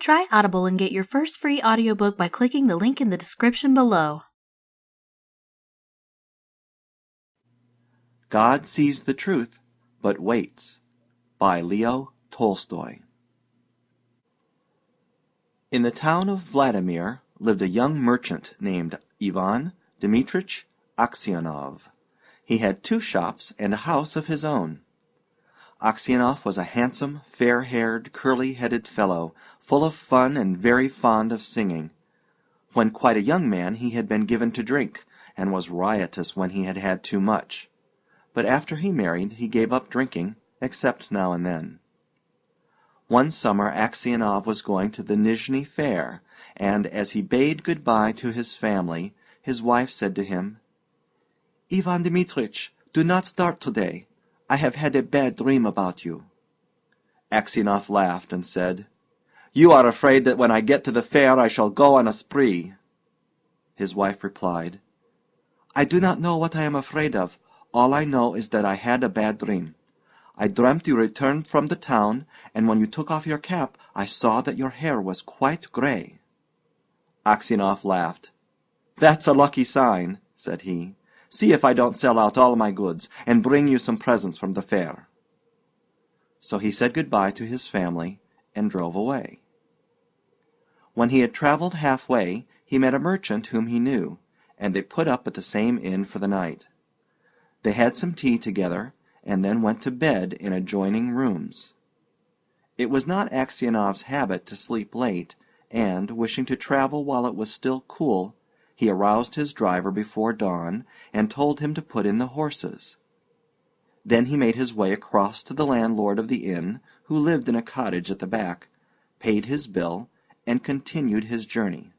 Try Audible and get your first free audiobook by clicking the link in the description below. God Sees the Truth, but Waits, by Leo Tolstoy. In the town of Vladimir lived a young merchant named Ivan Dmitrich Aksyonov. He had 2 shops and a house of his own. Aksyonov was a handsome, fair-haired, curly-headed fellow, full of fun and very fond of singing. When quite a young man he had been given to drink, and was riotous when he had had too much. But after he married he gave up drinking, except now and then. One summer Aksyonov was going to the Nizhny Fair, and as he bade good-bye to his family, his wife said to him, "Ivan Dmitrich, do not start today. I have had a bad dream about you." Aksyonov laughed and said, "You are afraid that when I get to the fair I shall go on a spree." His wife replied, "I do not know what I am afraid of. All I know is that I had a bad dream. I dreamt you returned from the town, and when you took off your cap I saw that your hair was quite gray." Aksyonov laughed. "That's a lucky sign," said he. "See if I don't sell out all my goods, and bring you some presents from the fair." So he said good-bye to his family, and drove away. When he had traveled halfway, he met a merchant whom he knew, and they put up at the same inn for the night. They had some tea together, and then went to bed in adjoining rooms. It was not Aksyonov's habit to sleep late, and, wishing to travel while it was still cool, he aroused his driver before dawn, and told him to put in the horses. Then he made his way across to the landlord of the inn, who lived in a cottage at the back, paid his bill, and continued his journey.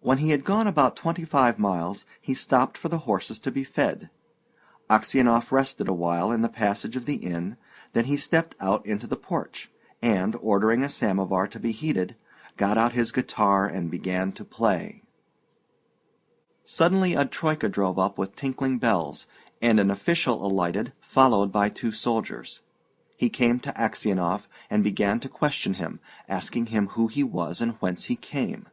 When he had gone about 25 miles, he stopped for the horses to be fed. Aksyonov rested a while in the passage of the inn, then he stepped out into the porch, and, ordering a samovar to be heated, got out his guitar and began to play. Suddenly a troika drove up with tinkling bells, and an official alighted, followed by 2 soldiers. He came to Aksyonov and began to question him, asking him who he was and whence he came.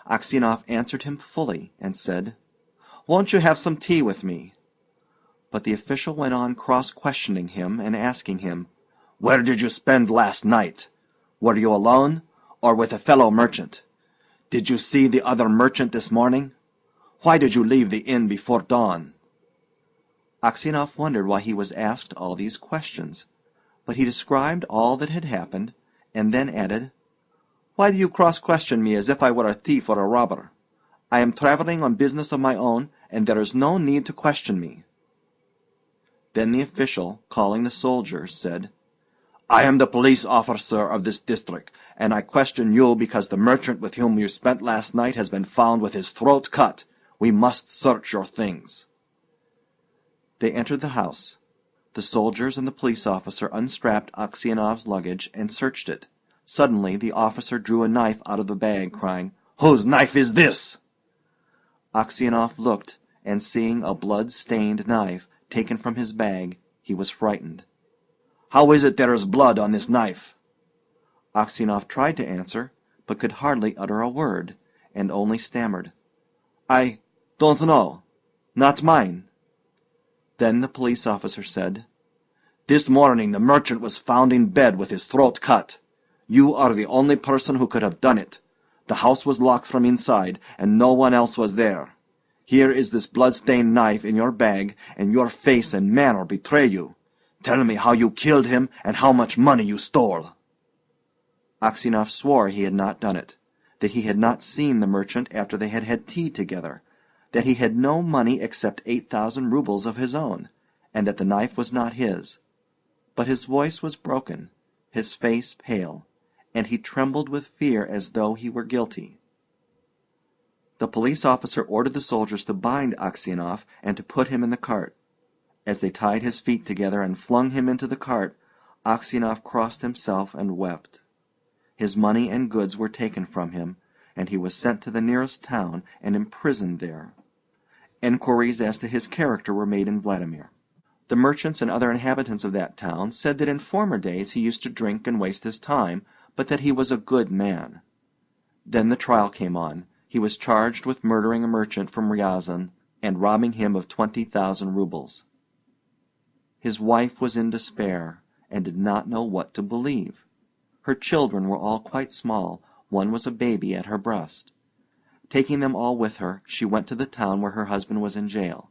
Aksyonov answered him fully, and said, "Won't you have some tea with me?" But the official went on cross-questioning him and asking him, "Where did you spend last night? Were you alone, or with a fellow merchant? Did you see the other merchant this morning? Why did you leave the inn before dawn?" Aksyonov wondered why he was asked all these questions, but he described all that had happened, and then added, "Why do you cross-question me as if I were a thief or a robber? I am traveling on business of my own, and there is no need to question me." Then the official, calling the soldiers, said, "I am the police officer of this district, and I question you because the merchant with whom you spent last night has been found with his throat cut. We must search your things." They entered the house. The soldiers and the police officer unstrapped Aksyonov's luggage and searched it. Suddenly the officer drew a knife out of the bag, crying, "Whose knife is this?" Aksyonov looked, and seeing a blood-stained knife taken from his bag, he was frightened. "How is it there is blood on this knife?" Aksyonov tried to answer, but could hardly utter a word, and only stammered, "I don't know. Not mine." Then the police officer said, "This morning the merchant was found in bed with his throat cut. You are the only person who could have done it. The house was locked from inside, and no one else was there. Here is this blood-stained knife in your bag, and your face and manner betray you. Tell me how you killed him, and how much money you stole." Aksyonov swore he had not done it, that he had not seen the merchant after they had had tea together, that he had no money except 8,000 rubles of his own, and that the knife was not his. But his voice was broken, his face pale, and he trembled with fear as though he were guilty. The police officer ordered the soldiers to bind Aksyonov and to put him in the cart. As they tied his feet together and flung him into the cart, Aksyonov crossed himself and wept. His money and goods were taken from him, and he was sent to the nearest town and imprisoned there. Enquiries as to his character were made in Vladimir. The merchants and other inhabitants of that town said that in former days he used to drink and waste his time, but that he was a good man. Then the trial came on. He was charged with murdering a merchant from Ryazan and robbing him of 20,000 rubles. His wife was in despair and did not know what to believe. Her children were all quite small. One was a baby at her breast. Taking them all with her, she went to the town where her husband was in jail.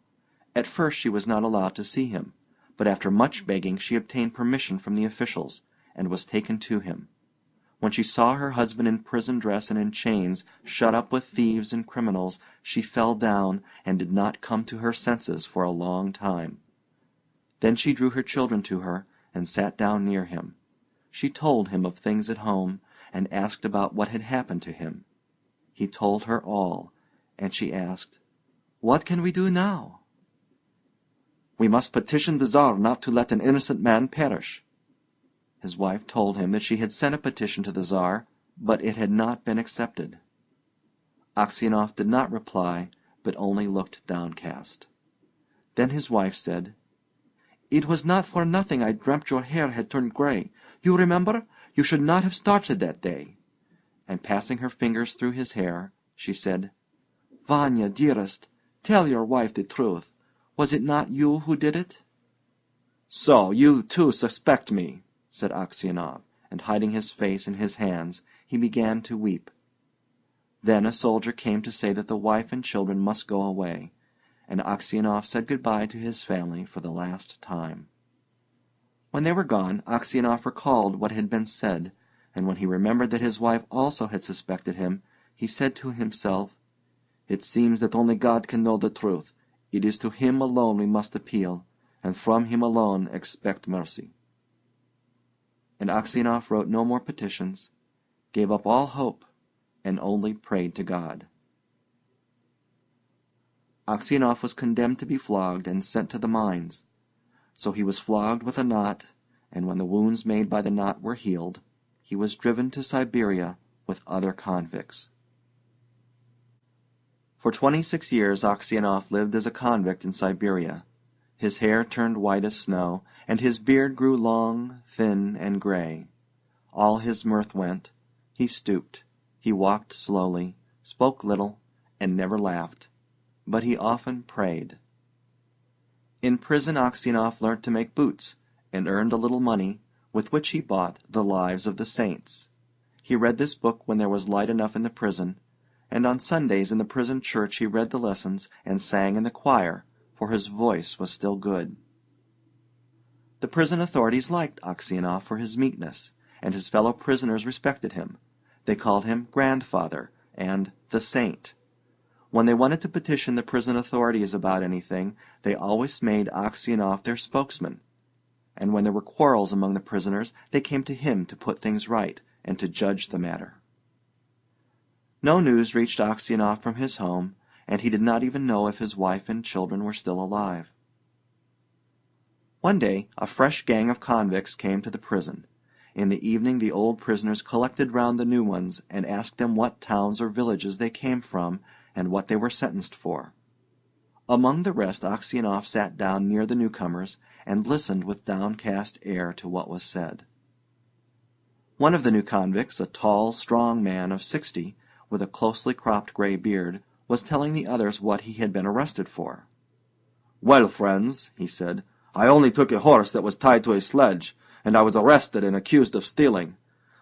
At first she was not allowed to see him, but after much begging she obtained permission from the officials, and was taken to him. When she saw her husband in prison dress and in chains, shut up with thieves and criminals, she fell down and did not come to her senses for a long time. Then she drew her children to her and sat down near him. She told him of things at home, and asked about what had happened to him. He told her all, and she asked, "What can we do now?" "We must petition the Tsar not to let an innocent man perish." His wife told him that she had sent a petition to the Tsar, but it had not been accepted. Aksyonov did not reply, but only looked downcast. Then his wife said, "It was not for nothing I dreamt your hair had turned grey. You remember? You should not have started that day." And passing her fingers through his hair, she said, "Vanya, dearest, tell your wife the truth. Was it not you who did it?" "So you too suspect me," said Aksyonov, and hiding his face in his hands, he began to weep. Then a soldier came to say that the wife and children must go away, and Aksyonov said good-bye to his family for the last time. When they were gone, Aksyonov recalled what had been said, and when he remembered that his wife also had suspected him, he said to himself, "It seems that only God can know the truth. It is to Him alone we must appeal, and from Him alone expect mercy." And Aksyonov wrote no more petitions, gave up all hope, and only prayed to God. Aksyonov was condemned to be flogged and sent to the mines. So he was flogged with a knot, and when the wounds made by the knot were healed, he was driven to Siberia with other convicts. For 26 years Aksyonov lived as a convict in Siberia. His hair turned white as snow, and his beard grew long, thin, and gray. All his mirth went. He stooped. He walked slowly, spoke little, and never laughed. But he often prayed. In prison Aksyonov learnt to make boots, and earned a little money, with which he bought the Lives of the Saints. He read this book when there was light enough in the prison, and on Sundays in the prison church he read the lessons and sang in the choir, for his voice was still good. The prison authorities liked Aksyonov for his meekness, and his fellow prisoners respected him. They called him Grandfather and the Saint. When they wanted to petition the prison authorities about anything, they always made Aksyonov their spokesman, and when there were quarrels among the prisoners, they came to him to put things right and to judge the matter. No news reached Aksyonov from his home, and he did not even know if his wife and children were still alive. One day a fresh gang of convicts came to the prison. In the evening the old prisoners collected round the new ones and asked them what towns or villages they came from and what they were sentenced for. Among the rest Aksyonov sat down near the newcomers and listened with downcast air to what was said. One of the new convicts, a tall, strong man of 60, with a closely cropped grey beard, was telling the others what he had been arrested for. "Well, friends," he said, "I only took a horse that was tied to a sledge, and I was arrested and accused of stealing.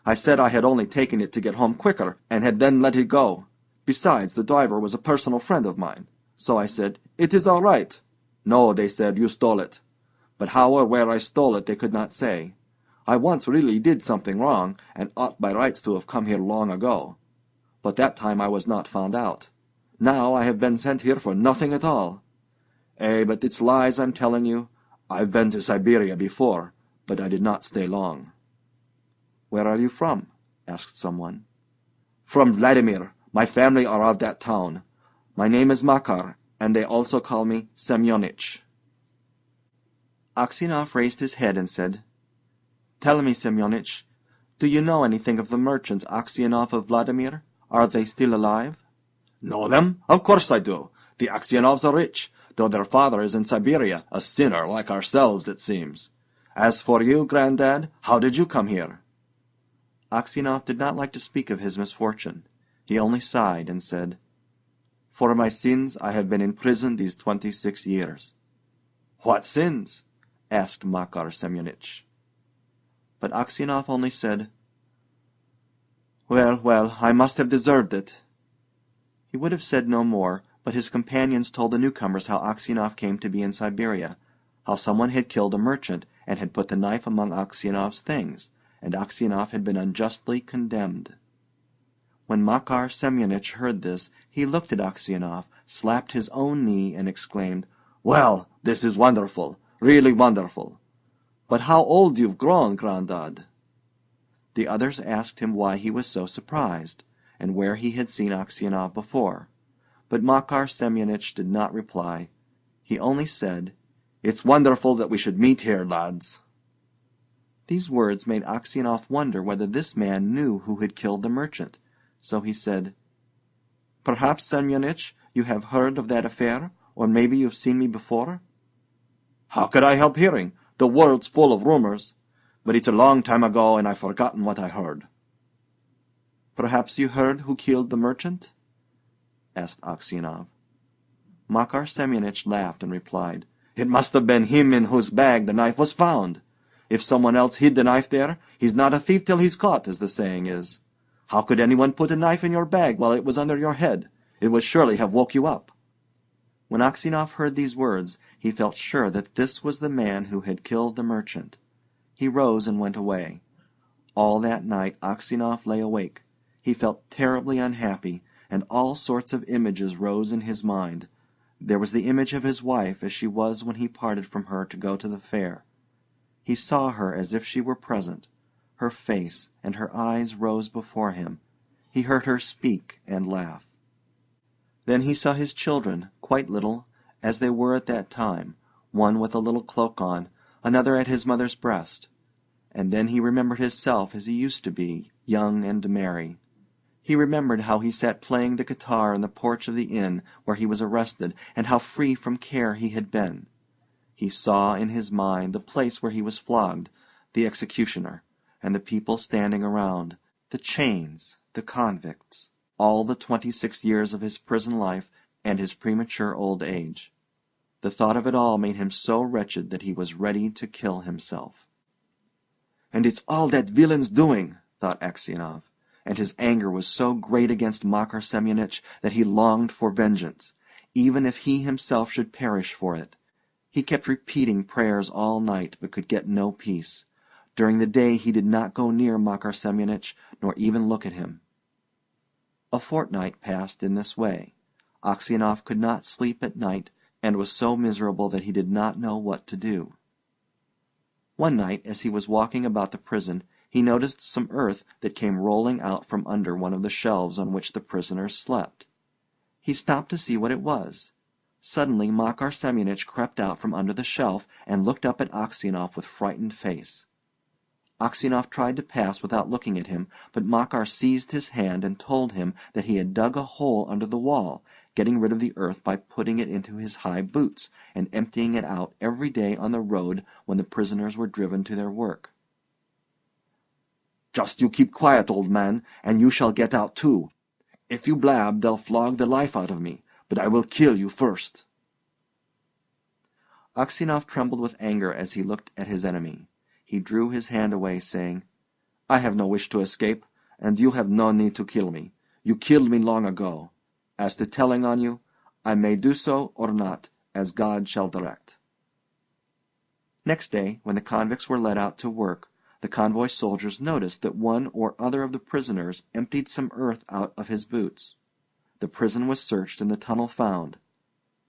I said I had only taken it to get home quicker, and had then let it go. Besides, the driver was a personal friend of mine. So I said, 'It is all right.' 'No,' they said, 'you stole it.' But how or where I stole it they could not say. I once really did something wrong, and ought by rights to have come here long ago. But that time I was not found out. Now I have been sent here for nothing at all. But it's lies I'm telling you. I've been to Siberia before, but I did not stay long." "Where are you from?" asked someone. "From Vladimir. My family are of that town. My name is Makar, and they also call me Semyonich." Aksyonov raised his head and said, "Tell me, Semyonich, do you know anything of the merchants Aksyonov of Vladimir? Are they still alive?" "Know them? Of course I do. The Aksyonovs are rich, though their father is in Siberia, a sinner like ourselves, it seems. As for you, Granddad, how did you come here?" Aksyonov did not like to speak of his misfortune. He only sighed and said, "For my sins I have been in prison these 26 years." "What sins?" asked Makar Semyonich. But Aksyonov only said, "Well, well, I must have deserved it." He would have said no more, but his companions told the newcomers how Aksyonov came to be in Siberia, how someone had killed a merchant and had put the knife among Aksyonov's things, and Aksyonov had been unjustly condemned. When Makar Semyonich heard this, he looked at Aksyonov, slapped his own knee, and exclaimed, "Well, this is wonderful, really wonderful. But how old you've grown, Grandad!" The others asked him why he was so surprised, and where he had seen Aksyonov before, but Makar Semyonich did not reply. He only said, "It's wonderful that we should meet here, lads." These words made Aksyonov wonder whether this man knew who had killed the merchant, so he said, "Perhaps, Semyonich, you have heard of that affair, or maybe you've seen me before?" "How could I help hearing? The world's full of rumors. But it's a long time ago, and I've forgotten what I heard." "Perhaps you heard who killed the merchant?" asked Aksyonov. Makar Semyonich laughed and replied, "It must have been him in whose bag the knife was found. If someone else hid the knife there, he's not a thief till he's caught, as the saying is. How could anyone put a knife in your bag while it was under your head? It would surely have woke you up." When Aksyonov heard these words, he felt sure that this was the man who had killed the merchant. He rose and went away. All that night Aksyonov lay awake. He felt terribly unhappy, and all sorts of images rose in his mind. There was the image of his wife as she was when he parted from her to go to the fair. He saw her as if she were present. Her face and her eyes rose before him. He heard her speak and laugh. Then he saw his children, quite little, as they were at that time, one with a little cloak on, another at his mother's breast. And then he remembered himself as he used to be, young and merry. He remembered how he sat playing the guitar in the porch of the inn where he was arrested, and how free from care he had been. He saw in his mind the place where he was flogged, the executioner, and the people standing around, the chains, the convicts, all the 26 years of his prison life and his premature old age. The thought of it all made him so wretched that he was ready to kill himself. "And it's all that villain's doing," thought Aksyonov, and his anger was so great against Makar Semyonich that he longed for vengeance, even if he himself should perish for it. He kept repeating prayers all night, but could get no peace. During the day he did not go near Makar Semyonich, nor even look at him. A fortnight passed in this way. Aksyonov could not sleep at night, and was so miserable that he did not know what to do. One night, as he was walking about the prison, he noticed some earth that came rolling out from under one of the shelves on which the prisoners slept. He stopped to see what it was. Suddenly Makar Semyonich crept out from under the shelf and looked up at Aksyonov with frightened face. Aksyonov tried to pass without looking at him, but Makar seized his hand and told him that he had dug a hole under the wall, getting rid of the earth by putting it into his high boots, and emptying it out every day on the road when the prisoners were driven to their work. "Just you keep quiet, old man, and you shall get out too. If you blab, they'll flog the life out of me, but I will kill you first." Aksyonov trembled with anger as he looked at his enemy. He drew his hand away, saying, "I have no wish to escape, and you have no need to kill me. You killed me long ago. As to telling on you, I may do so or not, as God shall direct." Next day, when the convicts were led out to work, the convoy soldiers noticed that one or other of the prisoners emptied some earth out of his boots. The prison was searched and the tunnel found.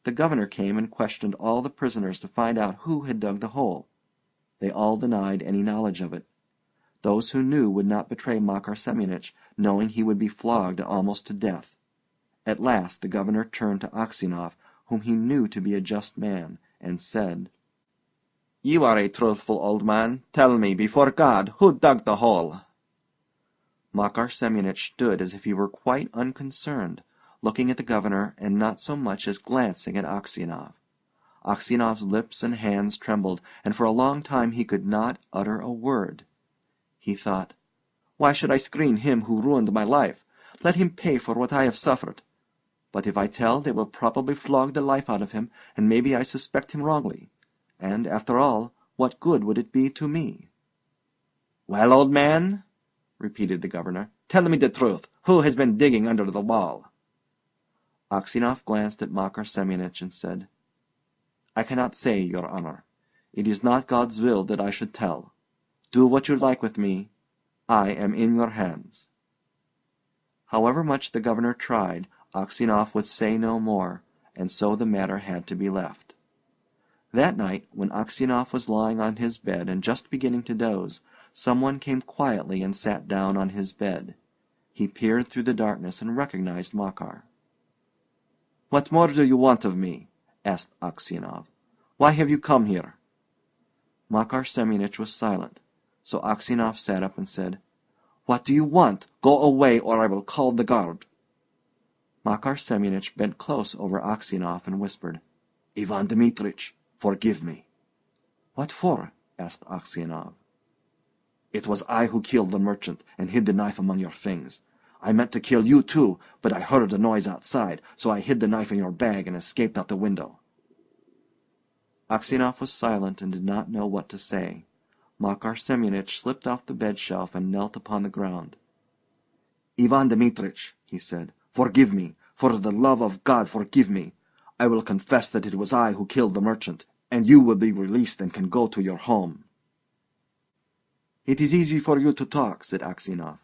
The governor came and questioned all the prisoners to find out who had dug the hole. They all denied any knowledge of it. Those who knew would not betray Makar Semyonich, knowing he would be flogged almost to death. At last the governor turned to Aksyonov, whom he knew to be a just man, and said, "You are a truthful old man. Tell me, before God, who dug the hole?" Makar Semyonich stood as if he were quite unconcerned, looking at the governor and not so much as glancing at Aksyonov. Aksyonov's lips and hands trembled, and for a long time he could not utter a word. He thought, Why should I screen him who ruined my life? Let him pay for what I have suffered. But if I tell, they will probably flog the life out of him, and maybe I suspect him wrongly. And, after all, what good would it be to me?" "Well, old man," repeated the governor, "tell me the truth. Who has been digging under the wall?" Aksyonov glanced at Makar Semyonich and said, "I cannot say, your honor. It is not God's will that I should tell. Do what you like with me. I am in your hands." However much the governor tried, Aksyonov would say no more, and so the matter had to be left. That night, when Aksyonov was lying on his bed and just beginning to doze, someone came quietly and sat down on his bed. He peered through the darkness and recognized Makar. "What more do you want of me?" asked Aksyonov. "Why have you come here?" Makar Semyonich was silent, so Aksyonov sat up and said, "What do you want? Go away, or I will call the guard." Makar Semyonich bent close over Aksyonov and whispered, "Ivan Dmitrich, forgive me." "What for?" asked Aksyonov. "It was I who killed the merchant and hid the knife among your things. I meant to kill you too, but I heard a noise outside, so I hid the knife in your bag and escaped out the window." Aksyonov was silent and did not know what to say. Makar Semyonich slipped off the bed-shelf and knelt upon the ground. "Ivan Dmitrich," he said, "forgive me. For the love of God, forgive me. I will confess that it was I who killed the merchant, and you will be released and can go to your home." "It is easy for you to talk," said Aksyonov.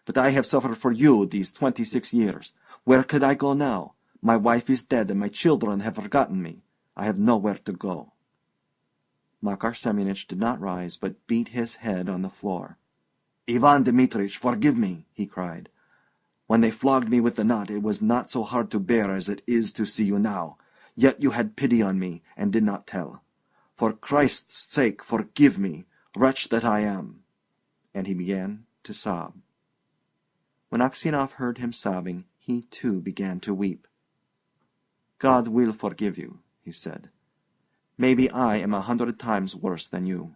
"But I have suffered for you these 26 years. Where could I go now? My wife is dead and my children have forgotten me. I have nowhere to go." Makar Semyonich did not rise, but beat his head on the floor. "Ivan Dmitrich, forgive me!" he cried. "When they flogged me with the knot, it was not so hard to bear as it is to see you now. Yet you had pity on me, and did not tell. For Christ's sake, forgive me, wretch that I am!" And he began to sob. When Aksyonov heard him sobbing, he too began to weep. "God will forgive you," he said. "Maybe I am 100 times worse than you."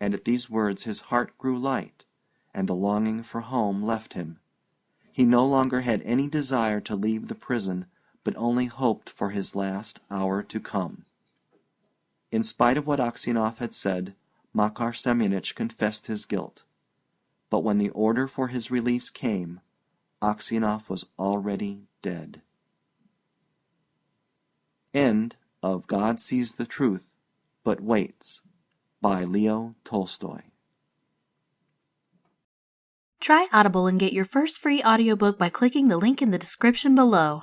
And at these words his heart grew light, and the longing for home left him. He no longer had any desire to leave the prison, but only hoped for his last hour to come. In spite of what Aksyonov had said, Makar Semyonich confessed his guilt. But when the order for his release came, Aksyonov was already dead. End of God Sees the Truth, but Waits, by Leo Tolstoy. Try Audible and get your first free audiobook by clicking the link in the description below.